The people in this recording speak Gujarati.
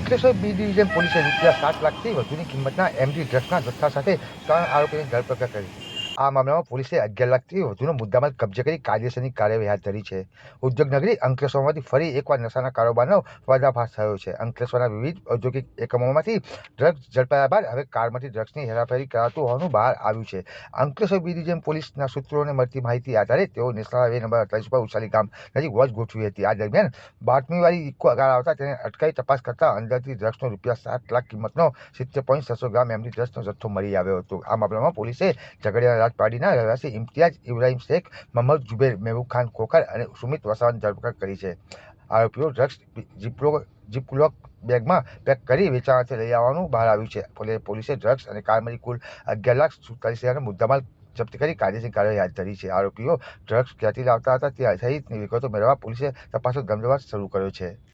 અંકલેશ્વર બી ડિવિઝન પોલીસે ₹7,00,000થી વધુની કિંમતના એમડી ડ્રગ્સના જથ્થા સાથે 3 આરોપીની ધરપકડ કરી. આ મામલામાં પોલીસે 11,00,000થી વધુનો મુદ્દામાલ કબજે કરી કાયદેસરની કાર્યવાહી હાથ ધરી છે. ઉદ્યોગનગરી અંકલેશ્વરમાંથી ફરી એકવાર નશાના કારોબારનો પર્દાફાશ થયો છે. અંકલેશ્વરના વિવિધ ઔદ્યોગિક એકમોમાંથી ડ્રગ્સ ઝડપાયા બાદ હવે કારમાંથી ડ્રગ્સની હેરાફેરી કરાતું હોવાનું બહાર આવ્યું છે. અંકલેશ્વર બી ડિવિઝન પોલીસના સૂત્રોને મળતી માહિતી આધારે તેઓ નેશનલ હાઈવે નંબર 48 પર ઉછાલી ગામ નજીક વોચ ગોઠવી હતી. આ દરમિયાન બાતમીવાળી ઇકો આગળ આવતા તેને અટકાવી તપાસ કરતા અંદરથી ડ્રગ્સનો ₹7,00,000 કિંમતનો 70.600 ગ્રામ એમડી ડ્રગ્સનો જથ્થો મળી આવ્યો હતો. આ મામલામાં પોલીસે ઝઘડિયા રાજપાડીના રહેવાસી ઇમ્તિયાઝ ઇબ્રાહીમ શેખ, મોહમ્મદ જુબેર, મહેબૂબ ખાન ખોખર અને સુમિત વસાવાની ધરપકડ કરી છે. આરોપીઓ ડ્રગ્સ જીપલોક બેગમાં પેક કરી વેચાણ લઈ આવવાનું બહાર આવ્યું છે. પોલીસે ડ્રગ્સ અને કારમાંથી કુલ ₹11,47,000 મુદ્દામાલ જપ્ત કરી કાયદેસરની કાર્યવાહી હાથ ધરી છે. આરોપીઓ ડ્રગ્સ ક્યાંથી લાવતા હતા તે સહિતની વિગતો મેળવવા પોલીસે તપાસનો ધમધમાટ શરૂ કર્યો છે.